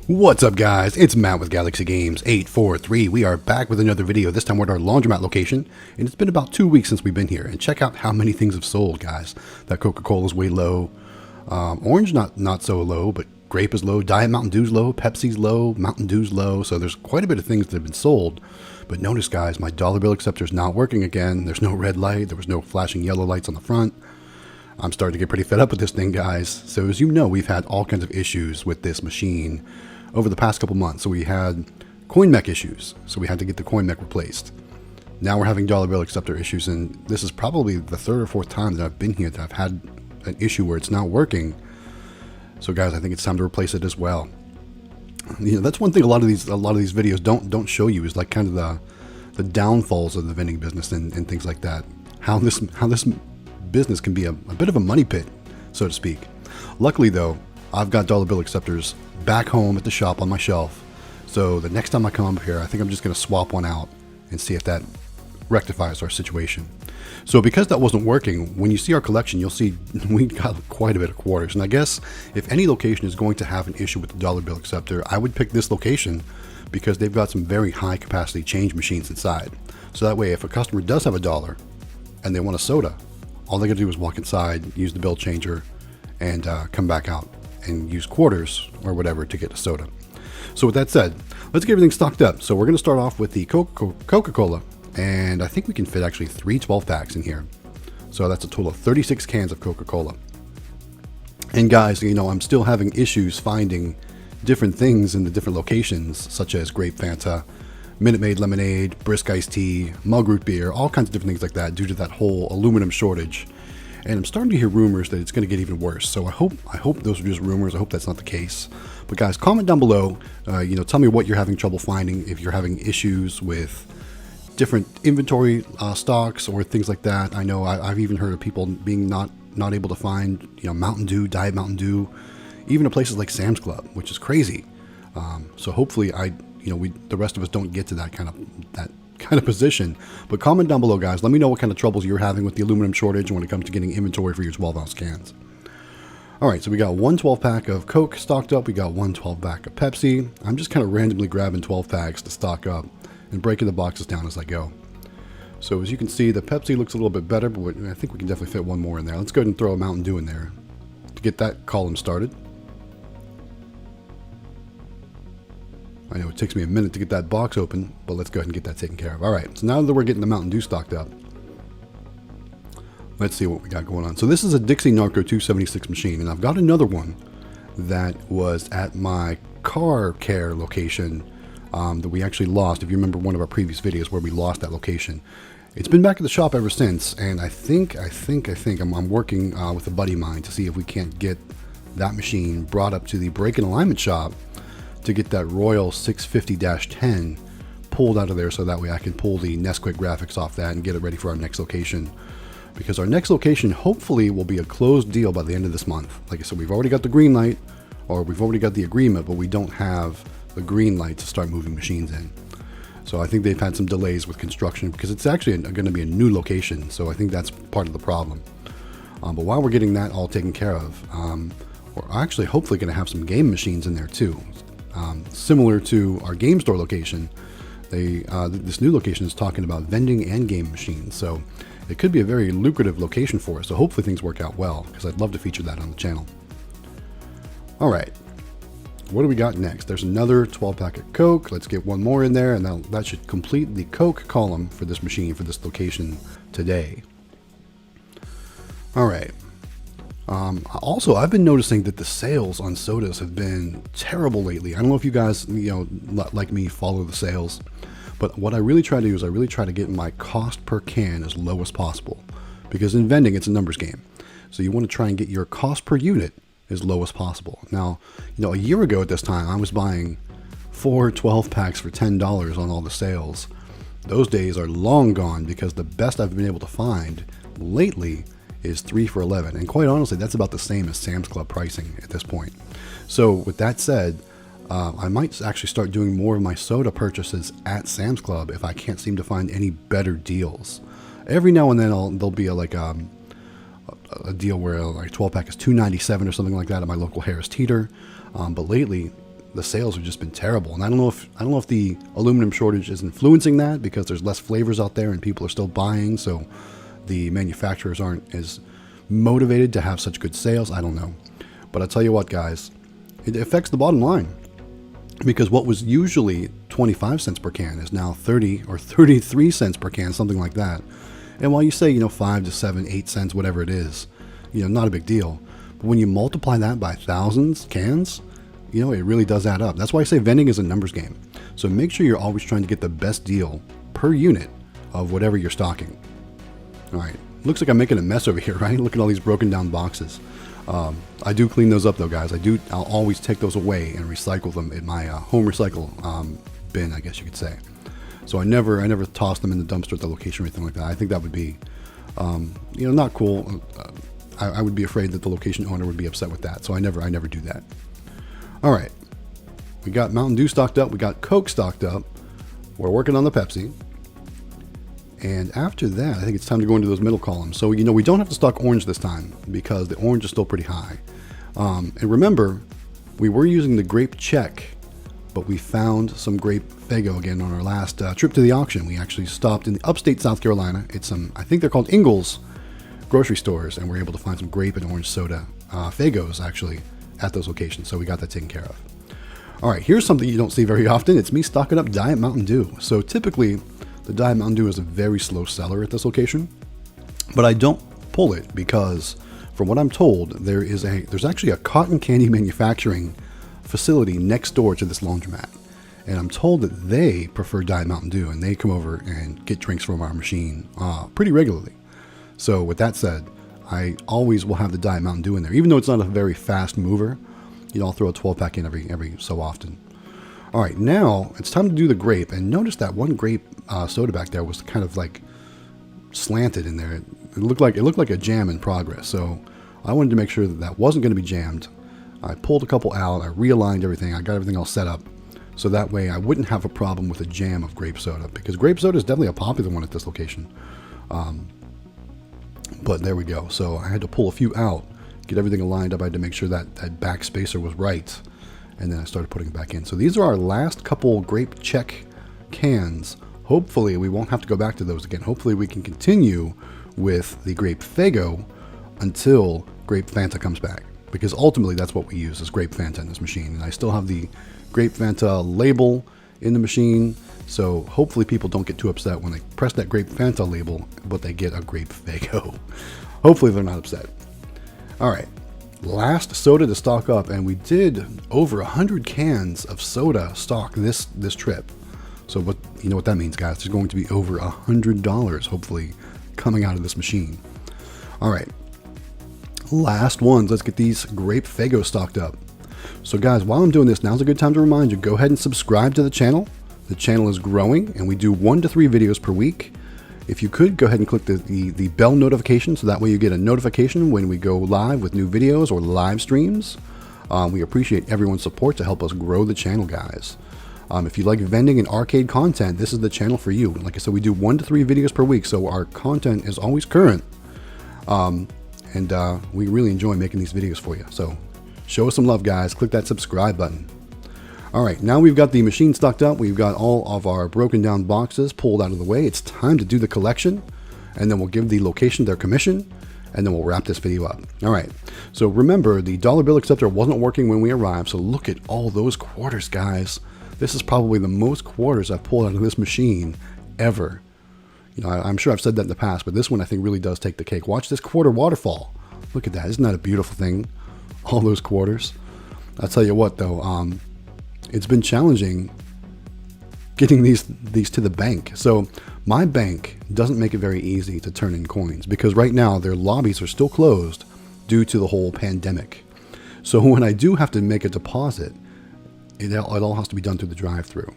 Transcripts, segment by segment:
What's up, guys? It's Matt with Galaxy Games 843. We are back with another video. This time we're at our Laundromat location, and it's been about 2 weeks since we've been here. And check out how many things have sold, guys. That Coca-Cola's way low. Orange not so low, but grape is low. Diet Mountain Dew's low. Pepsi's low. Mountain Dew's low. So there's quite a bit of things that have been sold. But notice, guys, my dollar bill acceptor's not working again. There's no red light. There was no flashing yellow lights on the front. I'm starting to get pretty fed up with this thing, guys. So as you know, we've had all kinds of issues with this machine over the past couple months. So we had coin mech issues, so we had to get the coin mech replaced. Now we're having dollar bill acceptor issues, and this is probably the third or fourth time that I've been here that I've had an issue where it's not working. So guys, I think it's time to replace it as well. You know, that's one thing a lot of these videos don't show you, is like kind of the downfalls of the vending business and things like that. How this business can be a bit of a money pit, so to speak. Luckily though, I've got dollar bill acceptors back home at the shop on my shelf. So the next time I come up here, I think I'm just going to swap one out and see if that rectifies our situation. So because that wasn't working, when you see our collection, you'll see we got quite a bit of quarters. And I guess if any location is going to have an issue with the dollar bill acceptor, I would pick this location because they've got some very high capacity change machines inside. So that way, if a customer does have a dollar and they want a soda, all they got to do is walk inside, use the bill changer, and come back out and use quarters or whatever to get a soda. So with that said, let's get everything stocked up. So we're going to start off with the Coca-Cola, and I think we can fit actually 3 12-packs in here. So that's a total of 36 cans of Coca-Cola. And guys, you know, I'm still having issues finding different things in the different locations, such as grape Fanta, Minute Maid lemonade, brisk iced tea, mug root beer, all kinds of different things like that due to that whole aluminum shortage. And I'm starting to hear rumors that it's going to get even worse. So I hope those are just rumors. I hope that's not the case. But guys, comment down below. You know, tell me what you're having trouble finding. If you're having issues with different inventory stocks or things like that. I know I've even heard of people being not able to find, you know, Mountain Dew, Diet Mountain Dew, even at places like Sam's Club, which is crazy. So hopefully the rest of us don't get to that kind of position. But comment down below, guys. Let me know what kind of troubles you're having with the aluminum shortage when it comes to getting inventory for your 12-ounce cans. All right, so we got one 12-pack of Coke stocked up. We got one 12-pack of Pepsi. I'm just kind of randomly grabbing 12 packs to stock up and breaking the boxes down as I go. So as you can see, the Pepsi looks a little bit better, but I think we can definitely fit one more in there. Let's go ahead and throw a Mountain Dew in there to get that column started. I know it takes me a minute to get that box open, but let's go ahead and get that taken care of. All right, so now that we're getting the Mountain Dew stocked up, let's see what we got going on. So this is a Dixie Narco 276 machine, and I've got another one that was at my car care location that we actually lost. If you remember one of our previous videos where we lost that location, it's been back at the shop ever since. And I think I'm working with a buddy of mine to see if we can't get that machine brought up to the break and alignment shop to get that Royal 650-10 pulled out of there, so that way I can pull the Nesquik graphics off that and get it ready for our next location. Because our next location hopefully will be a closed deal by the end of this month. Like I said, we've already got the green light, or we've already got the agreement, but we don't have the green light to start moving machines in. So I think they've had some delays with construction because it's actually going to be a new location. So I think that's part of the problem. But while we're getting that all taken care of, we're actually hopefully going to have some game machines in there too. Similar to our game store location, this new location is talking about vending and game machines. So it could be a very lucrative location for us. So hopefully things work out well, because I'd love to feature that on the channel. All right, what do we got next? There's another 12-pack of Coke. Let's get one more in there, and that should complete the Coke column for this machine, for this location today. All right. Also, I've been noticing that the sales on sodas have been terrible lately. I don't know if you guys, like me, follow the sales, but what I really try to do is I really try to get my cost per can as low as possible, because in vending, it's a numbers game. So you want to try and get your cost per unit as low as possible. Now, a year ago at this time, I was buying 4 12-packs for $10 on all the sales. Those days are long gone, because the best I've been able to find lately is 3 for $11, and quite honestly, that's about the same as Sam's Club pricing at this point. So with that said, I might actually start doing more of my soda purchases at Sam's Club if I can't seem to find any better deals. Every now and then there'll be a deal where like a 12-pack is $2.97 or something like that at my local Harris Teeter. But lately, the sales have just been terrible. And I don't know if the aluminum shortage is influencing that, because there's less flavors out there and people are still buying, so the manufacturers aren't as motivated to have such good sales. I don't know. But I'll tell you what, guys, it affects the bottom line, because what was usually 25 cents per can is now 30 or 33 cents per can, something like that. And while you say, 5 to 7, 8 cents, whatever it is, not a big deal. But when you multiply that by thousands cans, it really does add up. That's why I say vending is a numbers game. So make sure you're always trying to get the best deal per unit of whatever you're stocking. All right. Looks like I'm making a mess over here, right? Look at all these broken down boxes. I do clean those up though, guys. I'll always take those away and recycle them in my home recycle bin, I guess you could say. So I never toss them in the dumpster at the location or anything like that. I think that would be, not cool. I would be afraid that the location owner would be upset with that. So I never do that. All right. We got Mountain Dew stocked up. We got Coke stocked up. We're working on the Pepsi. And after that, I think it's time to go into those middle columns. So, we don't have to stock orange this time because the orange is still pretty high. And remember, we were using the grape check, but we found some grape Faygo again on our last trip to the auction. We actually stopped in the upstate South Carolina. It's I think they're called Ingles grocery stores, and we're able to find some grape and orange soda Faygos actually at those locations. So we got that taken care of. All right, here's something you don't see very often. It's me stocking up Diet Mountain Dew. So typically, the Diet Mountain Dew is a very slow seller at this location, but I don't pull it because, from what I'm told, there's actually a cotton candy manufacturing facility next door to this laundromat, and I'm told that they prefer Diet Mountain Dew, and they come over and get drinks from our machine pretty regularly. So with that said, I always will have the Diet Mountain Dew in there, even though it's not a very fast mover. I'll throw a 12-pack in every so often. All right, now it's time to do the grape, and notice that one grape soda back there was kind of like slanted in there. It looked like a jam in progress. So I wanted to make sure that wasn't going to be jammed. I pulled a couple out. I realigned everything. I got everything all set up, so that way I wouldn't have a problem with a jam of grape soda, because grape soda is definitely a popular one at this location. But there we go. So I had to pull a few out, get everything aligned up. I had to make sure that back spacer was right. And then I started putting it back in. So these are our last couple grape check cans. Hopefully we won't have to go back to those again. Hopefully we can continue with the grape Faygo until grape Fanta comes back, because ultimately that's what we use, is grape Fanta in this machine. And I still have the grape Fanta label in the machine, so hopefully people don't get too upset when they press that grape Fanta label, but they get a grape Faygo. Hopefully they're not upset. All right. Last soda to stock up, and we did over 100 cans of soda stock this trip. So what that means, guys? There's going to be over $100 hopefully coming out of this machine. All right, last ones. Let's get these grape Faygo stocked up. So guys, while I'm doing this, now's a good time to remind you, go ahead and subscribe to the channel. The channel is growing, and we do 1 to 3 videos per week. If you could, go ahead and click the bell notification, so that way you get a notification when we go live with new videos or live streams. We appreciate everyone's support to help us grow the channel, guys. If you like vending and arcade content, this is the channel for you. Like I said, we do 1 to 3 videos per week, so our content is always current. And we really enjoy making these videos for you. So show us some love, guys. Click that subscribe button. All right, now we've got the machine stocked up. We've got all of our broken down boxes pulled out of the way. It's time to do the collection, and then we'll give the location their commission, and then we'll wrap this video up. All right, so remember, the dollar bill acceptor wasn't working when we arrived, so look at all those quarters, guys. This is probably the most quarters I've pulled out of this machine ever. I'm sure I've said that in the past, but this one I think really does take the cake. Watch this quarter waterfall. Look at that. Isn't that a beautiful thing? All those quarters. I'll tell you what, though, it's been challenging getting these to the bank. So my bank doesn't make it very easy to turn in coins, because right now their lobbies are still closed due to the whole pandemic. So when I do have to make a deposit, it all has to be done through the drive-through.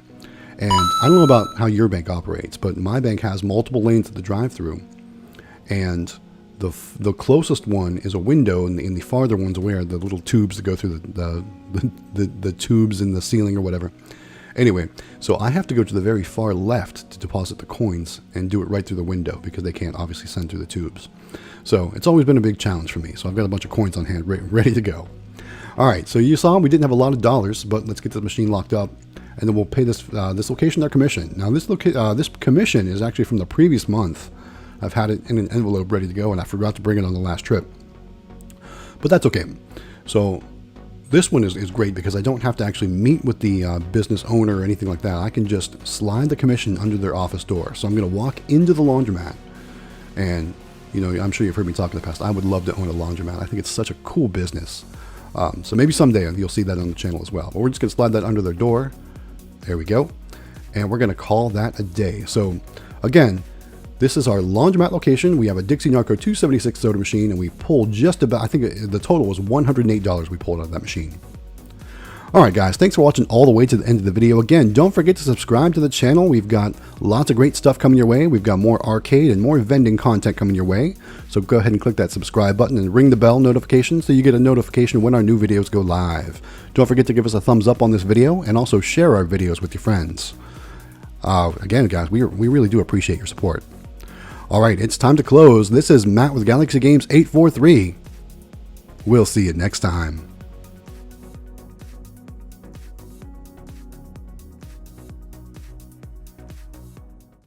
And I don't know about how your bank operates, but my bank has multiple lanes at the drive-through, and the closest one is a window, and the farther one's where the little tubes that go through the tubes in the ceiling or whatever. Anyway, so I have to go to the very far left to deposit the coins and do it right through the window, because they can't obviously send through the tubes. So it's always been a big challenge for me. So I've got a bunch of coins on hand ready to go. All right, so you saw we didn't have a lot of dollars, but let's get the machine locked up, and then we'll pay this this location their commission. Now this commission is actually from the previous month. I've had it in an envelope ready to go, and I forgot to bring it on the last trip. But that's okay. So this one is great because I don't have to actually meet with the business owner or anything like that. I can just slide the commission under their office door. So I'm going to walk into the laundromat, and you know, I'm sure you've heard me talk in the past. I would love to own a laundromat. I think it's such a cool business. So maybe someday you'll see that on the channel as well. But we're just going to slide that under their door. There we go. And we're going to call that a day. So again, this is our laundromat location. We have a Dixie Narco 276 soda machine, and we pulled just about, I think the total was $108 we pulled out of that machine. All right, guys, thanks for watching all the way to the end of the video. Again, don't forget to subscribe to the channel. We've got lots of great stuff coming your way. We've got more arcade and more vending content coming your way. So go ahead and click that subscribe button and ring the bell notification so you get a notification when our new videos go live. Don't forget to give us a thumbs up on this video and also share our videos with your friends. Again, guys, we really do appreciate your support. All right, it's time to close. This is Matt with Galaxy Games 843. We'll see you next time.